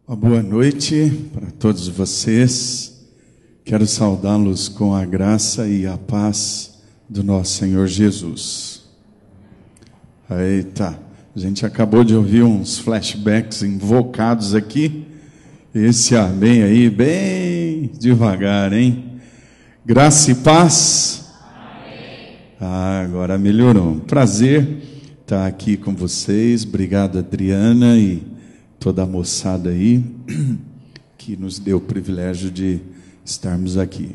Uma boa noite para todos vocês. Quero saudá-los com a graça e a paz do nosso Senhor Jesus. Eita, a gente acabou de ouvir uns flashbacks invocados aqui. Esse amém aí, bem devagar, hein? Graça e paz. Amém. Agora melhorou. Prazer estar aqui com vocês. Obrigado, Adriana, e toda a moçada aí que nos deu o privilégio de estarmos aqui.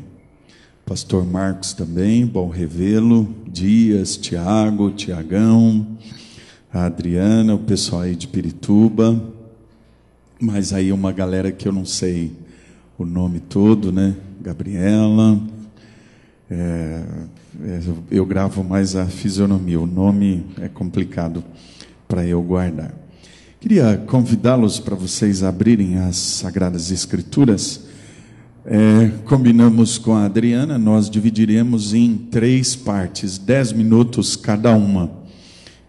Pastor Marcos também, bom revê-lo. Dias, Tiagão, a Adriana, o pessoal aí de Pirituba. Mas aí uma galera que eu não sei o nome todo, né? Gabriela. Eu gravo mais a fisionomia, o nome é complicado para eu guardar. Queria convidá-los para vocês abrirem as Sagradas Escrituras. Combinamos com a Adriana, nós dividiremos em 3 partes, 10 minutos cada uma.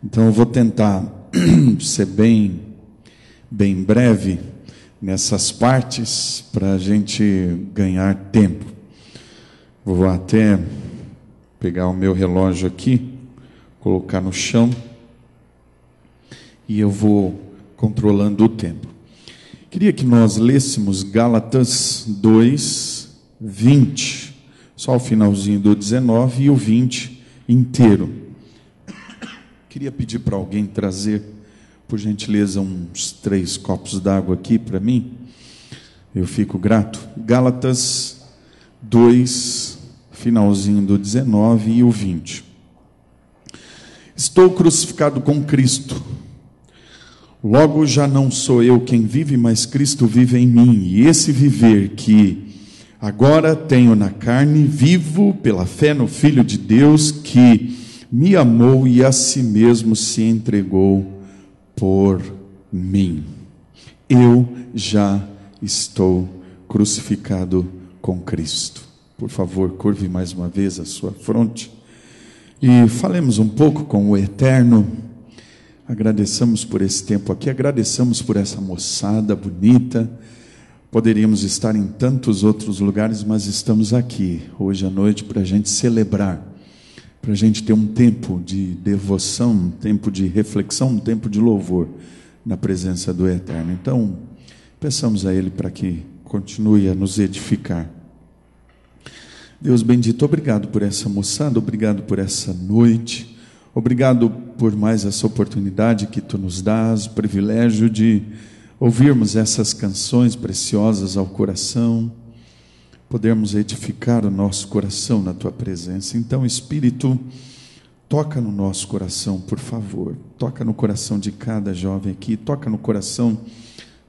Então eu vou tentar ser bem breve nessas partes para a gente ganhar tempo. Vou até pegar o meu relógio aqui, colocar no chão e eu vou controlando o tempo. Queria que nós lêssemos Gálatas 2, 20, só o finalzinho do 19 e o 20 inteiro. Queria pedir para alguém trazer, por gentileza, uns 3 copos d'água aqui para mim. Eu fico grato. Gálatas 2, finalzinho do 19 e o 20. Estou crucificado com Cristo. Logo já não sou eu quem vive, mas Cristo vive em mim. E esse viver que agora tenho na carne, vivo pela fé no Filho de Deus, que me amou e a si mesmo se entregou por mim. Eu já estou crucificado com Cristo. Por favor, curve mais uma vez a sua fronte e falemos um pouco com o Eterno. Agradeçamos por esse tempo aqui, agradeçamos por essa moçada bonita. Poderíamos estar em tantos outros lugares, mas estamos aqui hoje à noite para a gente celebrar, para a gente ter um tempo de devoção, um tempo de reflexão, um tempo de louvor na presença do Eterno. Então, peçamos a Ele para que continue a nos edificar. Deus bendito, obrigado por essa moçada, obrigado por essa noite. Obrigado por mais essa oportunidade que Tu nos dás, o privilégio de ouvirmos essas canções preciosas ao coração, podermos edificar o nosso coração na Tua presença. Então, Espírito, toca no nosso coração, por favor. Toca no coração de cada jovem aqui, toca no coração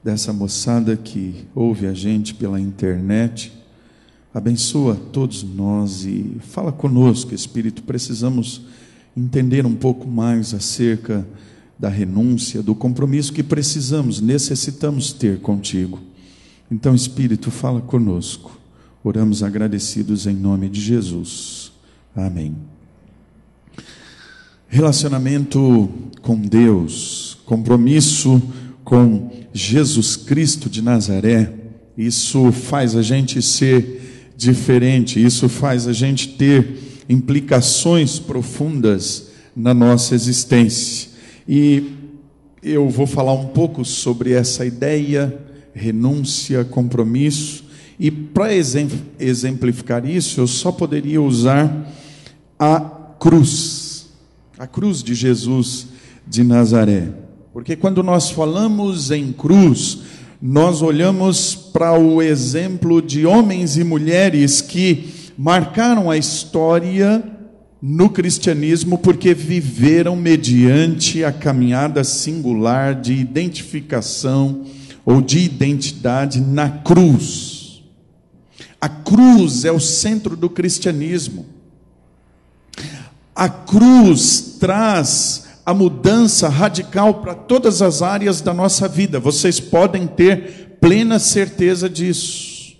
dessa moçada que ouve a gente pela internet. Abençoa todos nós e fala conosco, Espírito. Precisamos entender um pouco mais acerca da renúncia, do compromisso que necessitamos ter contigo. Então, Espírito, fala conosco. Oramos agradecidos em nome de Jesus. Amém. Relacionamento com Deus, compromisso com Jesus Cristo de Nazaré, isso faz a gente ser diferente, isso faz a gente ter implicações profundas na nossa existência. E eu vou falar um pouco sobre essa ideia, renúncia, compromisso, e para exemplificar isso, eu só poderia usar a cruz de Jesus de Nazaré. Porque quando nós falamos em cruz, nós olhamos para o exemplo de homens e mulheres que marcaram a história no cristianismo porque viveram mediante a caminhada singular de identificação ou de identidade na cruz. A cruz é o centro do cristianismo. A cruz traz a mudança radical para todas as áreas da nossa vida. Vocês podem ter plena certeza disso.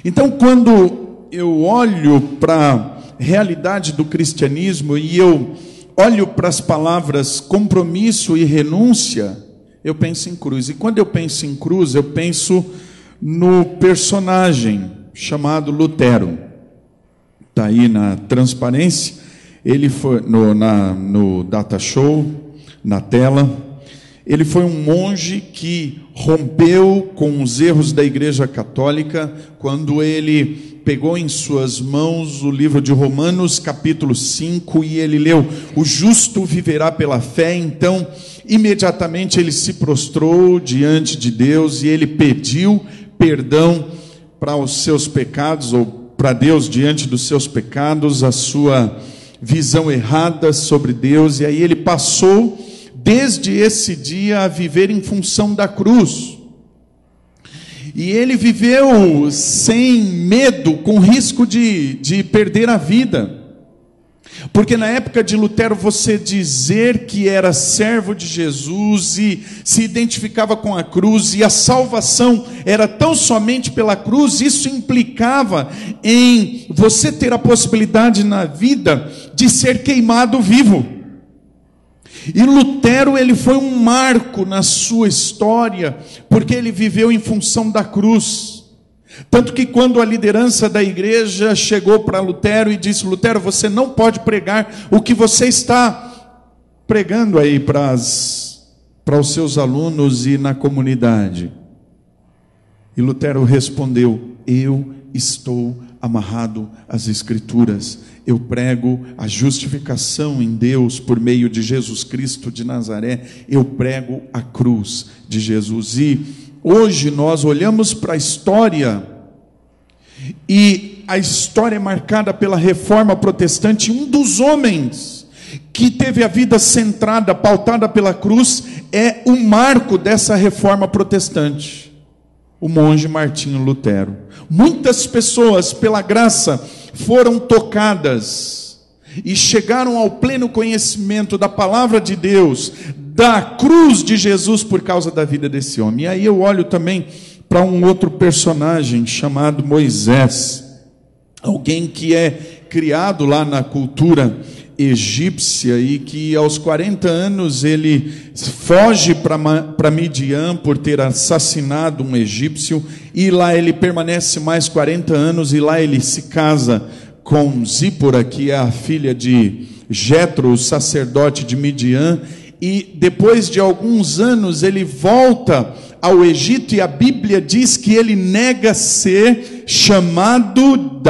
Então, quando eu olho para a realidade do cristianismo e eu olho para as palavras compromisso e renúncia, eu penso em cruz. E quando eu penso em cruz, eu penso no personagem chamado Lutero. Está aí na transparência. Ele foi no data show, na tela. Ele foi um monge que rompeu com os erros da Igreja Católica quando ele pegou em suas mãos o livro de Romanos, capítulo 5, e ele leu: o justo viverá pela fé. Então, imediatamente ele se prostrou diante de Deus e ele pediu perdão para os seus pecados, ou para Deus diante dos seus pecados, a sua visão errada sobre Deus, e aí ele passou desde esse dia a viver em função da cruz. E ele viveu sem medo, com risco de perder a vida. Porque na época de Lutero, você dizer que era servo de Jesus e se identificava com a cruz, e a salvação era tão somente pela cruz, isso implicava em você ter a possibilidade na vida de ser queimado vivo. E Lutero, ele foi um marco na sua história, porque ele viveu em função da cruz. Tanto que quando a liderança da igreja chegou para Lutero e disse: Lutero, você não pode pregar o que você está pregando aí para os seus alunos e na comunidade. E Lutero respondeu: eu estou amarrado às Escrituras. Eu prego a justificação em Deus por meio de Jesus Cristo de Nazaré. Eu prego a cruz de Jesus. E hoje nós olhamos para a história, e a história é marcada pela Reforma Protestante. Um dos homens que teve a vida centrada, pautada pela cruz, é o marco dessa Reforma Protestante, o monge Martinho Lutero. Muitas pessoas, pela graça, foram tocadas e chegaram ao pleno conhecimento da palavra de Deus, da cruz de Jesus, por causa da vida desse homem. E aí eu olho também para um outro personagem chamado Moisés, alguém que é criado lá na cultura egípcia e que aos 40 anos ele foge para Midian por ter assassinado um egípcio, e lá ele permanece mais 40 anos, e lá ele se casa com Zípora, que é a filha de Jetro, o sacerdote de Midian, e depois de alguns anos ele volta ao Egito, e a Bíblia diz que ele nega ser chamado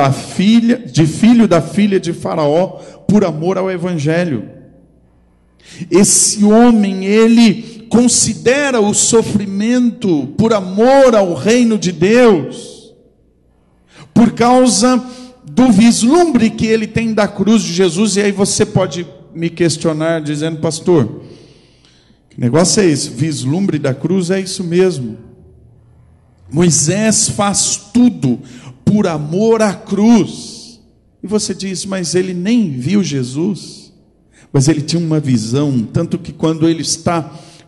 filho da filha de Faraó, por amor ao Evangelho. Esse homem, ele considera o sofrimento por amor ao reino de Deus, por causa do vislumbre que ele tem da cruz de Jesus. E aí você pode me questionar dizendo: pastor, que negócio é esse? Vislumbre da cruz? É isso mesmo. Moisés faz tudo por amor à cruz. E você diz: mas ele nem viu Jesus. Mas ele tinha uma visão, tanto que quando ele está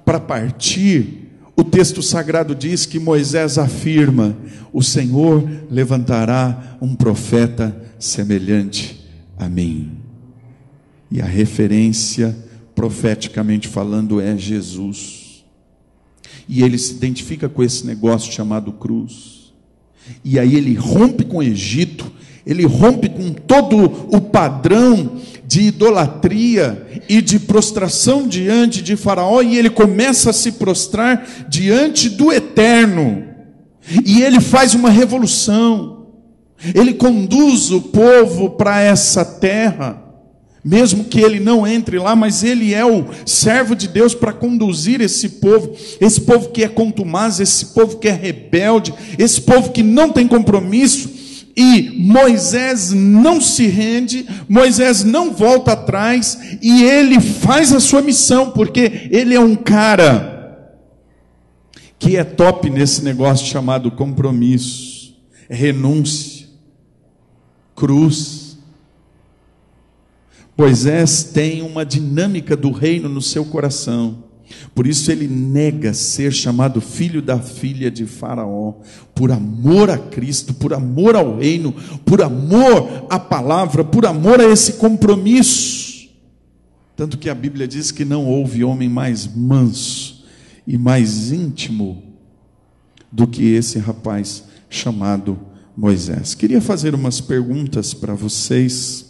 para partir, o texto sagrado diz que Moisés afirma: o Senhor levantará um profeta semelhante a mim. E a referência, profeticamente falando, é Jesus. E ele se identifica com esse negócio chamado cruz. E aí ele rompe com o Egito, ele rompe com todo o padrão de idolatria e de prostração diante de Faraó, e ele começa a se prostrar diante do Eterno, e ele faz uma revolução. Ele conduz o povo para essa terra, mesmo que ele não entre lá, mas ele é o servo de Deus para conduzir esse povo que é contumaz, esse povo que é rebelde, esse povo que não tem compromisso. E Moisés não se rende, Moisés não volta atrás, e ele faz a sua missão, porque ele é um cara que é top nesse negócio chamado compromisso, renúncia, cruz. Moisés tem uma dinâmica do reino no seu coração. Por isso ele nega ser chamado filho da filha de Faraó, por amor a Cristo, por amor ao reino, por amor à palavra, por amor a esse compromisso. Tanto que a Bíblia diz que não houve homem mais manso e mais íntimo do que esse rapaz chamado Moisés. Queria fazer umas perguntas para vocês,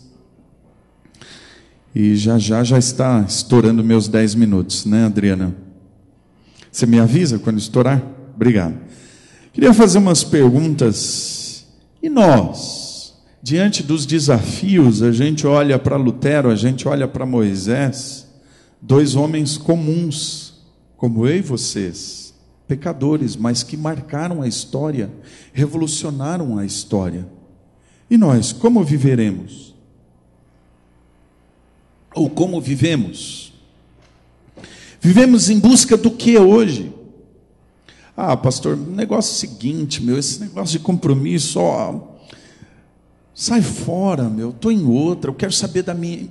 e já está estourando meus 10 minutos, né, Adriana? Você me avisa quando estourar? Obrigado. Queria fazer umas perguntas. E nós, diante dos desafios, a gente olha para Lutero, a gente olha para Moisés, dois homens comuns, como eu e vocês, pecadores, mas que marcaram a história, revolucionaram a história. E nós, como viveremos? Ou como vivemos? Vivemos em busca do que hoje? Ah, pastor, o negócio é o seguinte, esse negócio de compromisso, sai fora, estou em outra, eu quero saber da minha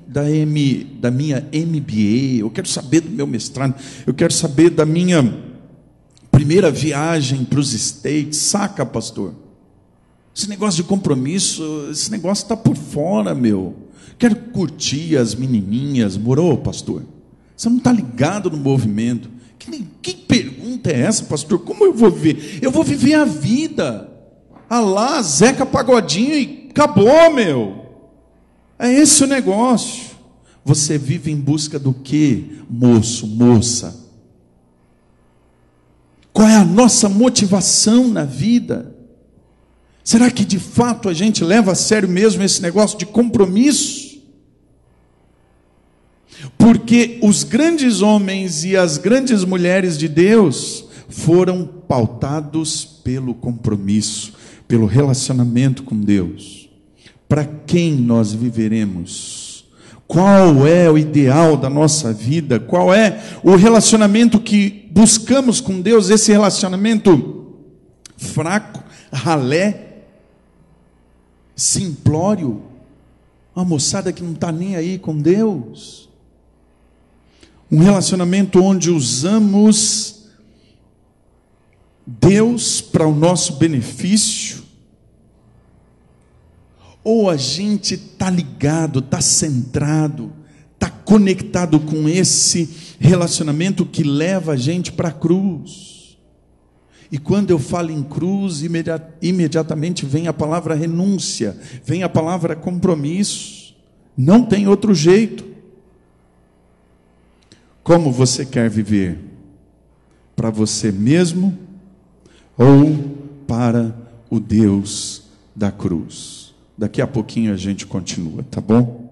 MBA, eu quero saber do meu mestrado, eu quero saber da minha primeira viagem para os States, saca, pastor? Esse negócio de compromisso, esse negócio está por fora, quero curtir as menininhas, morou, pastor? Você não está ligado no movimento. Que pergunta é essa, pastor? Como eu vou viver? Eu vou viver a vida. Lá, Zeca Pagodinho e acabou, É esse o negócio. Você vive em busca do que, moço, moça? Qual é a nossa motivação na vida? Será que de fato a gente leva a sério mesmo esse negócio de compromisso? Porque os grandes homens e as grandes mulheres de Deus foram pautados pelo compromisso, pelo relacionamento com Deus. Para quem nós viveremos? Qual é o ideal da nossa vida? Qual é o relacionamento que buscamos com Deus? Esse relacionamento fraco, ralé, simplório, uma moçada que não está nem aí com Deus. Um relacionamento onde usamos Deus para o nosso benefício, ou a gente está ligado, está centrado, está conectado com esse relacionamento que leva a gente para a cruz. E quando eu falo em cruz, imediatamente vem a palavra renúncia, vem a palavra compromisso, não tem outro jeito. Como você quer viver? Para você mesmo ou para o Deus da cruz? Daqui a pouquinho a gente continua, tá bom?